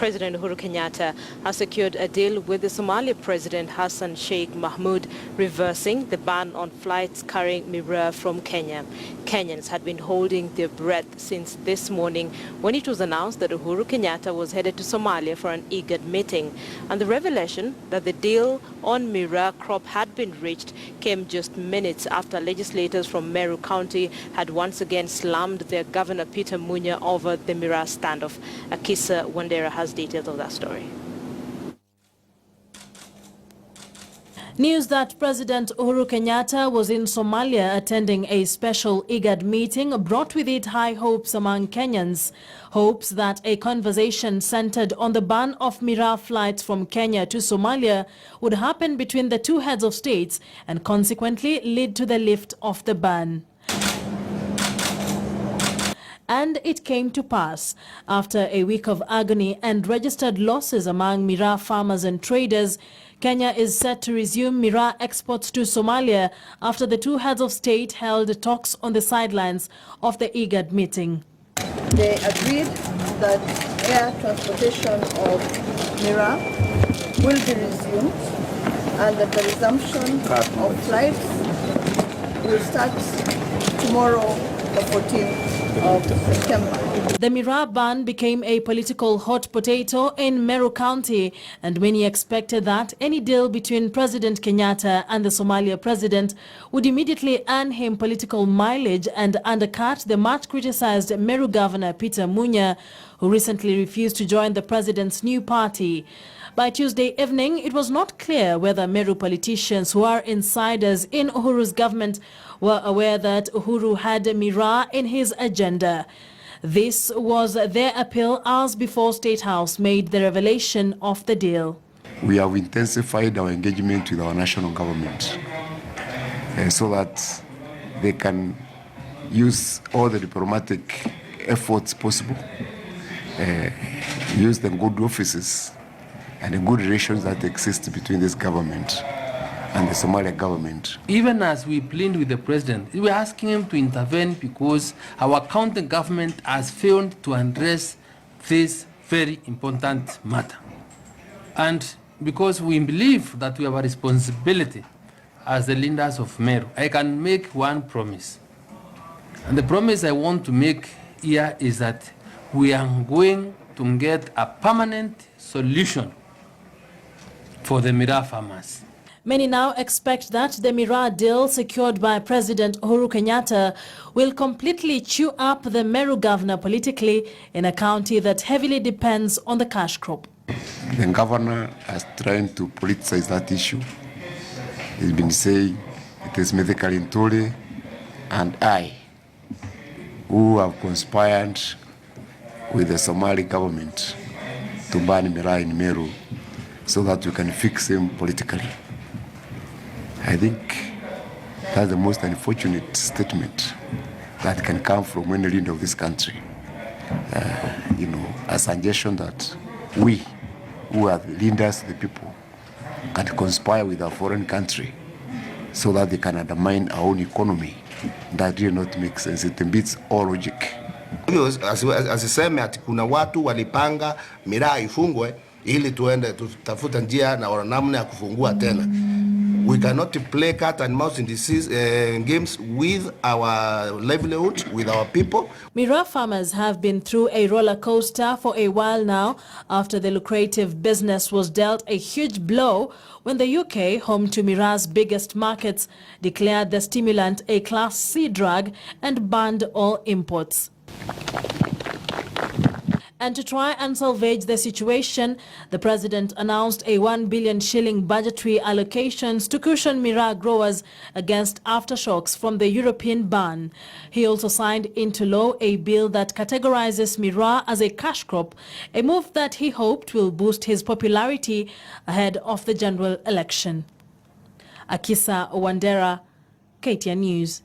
President Uhuru Kenyatta has secured a deal with the Somalia President Hassan Sheikh Mohamoud, reversing the ban on flights carrying Miraa from Kenya. Kenyans had been holding their breath since this morning when it was announced that Uhuru Kenyatta was headed to Somalia for an IGAD meeting. And the revelation that the deal on Miraa crop had been reached came just minutes after legislators from Meru County had once again slammed their Governor Peter Munya over the Miraa standoff. Akisa Wandera has details of that story. News that President Uhuru Kenyatta was in Somalia attending a special IGAD meeting brought with it high hopes among Kenyans. Hopes that a conversation centered on the ban of Miraa flights from Kenya to Somalia would happen between the two heads of states and consequently lead to the lift of the ban. And it came to pass. After a week of agony and registered losses among Miraa farmers and traders, Kenya is set to resume Miraa exports to Somalia after the two heads of state held talks on the sidelines of the IGAD meeting. They agreed that air transportation of Miraa will be resumed and that the resumption of flights will start tomorrow, the 14th of September. The Miraa ban became a political hot potato in Meru County, and many expected that any deal between President Kenyatta and the Somalia president would immediately earn him political mileage and undercut the much criticized Meru governor Peter Munya, who recently refused to join the president's new party. By Tuesday evening, it was not clear whether Meru politicians who are insiders in Uhuru's government were aware that Uhuru had Miraa in his agenda. This was their appeal hours before State House made the revelation of the deal. We have intensified our engagement with our national government so that they can use all the diplomatic efforts possible, use the good offices and the good relations that exist between this government and the Somalia government. Even as we plead with the president, we are asking him to intervene because our county government has failed to address this very important matter. And because we believe that we have a responsibility as the leaders of Meru, I can make one promise. And the promise I want to make here is that we are going to get a permanent solution for the Miraa farmers. Many now expect that the Miraa deal secured by President Uhuru Kenyatta will completely chew up the Meru governor politically in a county that heavily depends on the cash crop. The governor is trying to politicize that issue. He's been saying it is Medical Intole and I who have conspired with the Somali government to ban Miraa in Meru so that we can fix him politically. I think that's the most unfortunate statement that can come from any leader of this country. A suggestion that we, who are the leaders of the people, can conspire with a foreign country so that they can undermine our own economy. That really not make sense. It beats all logic. Asiseme ati kuna watu walipanga Miraa ifungwe ili tuende tutafuta njia na namna ya kufungua tena. We cannot play cat and mouse in these games with our livelihood, with our people. Miraa farmers have been through a roller coaster for a while now after the lucrative business was dealt a huge blow when the UK, home to Miraa's biggest markets, declared the stimulant a Class C drug and banned all imports. And to try and salvage the situation, the president announced a 1 billion shilling budgetary allocations to cushion Miraa growers against aftershocks from the European ban. He also signed into law a bill that categorizes Miraa as a cash crop, a move that he hoped will boost his popularity ahead of the general election. Akisa Wandera, KTN News.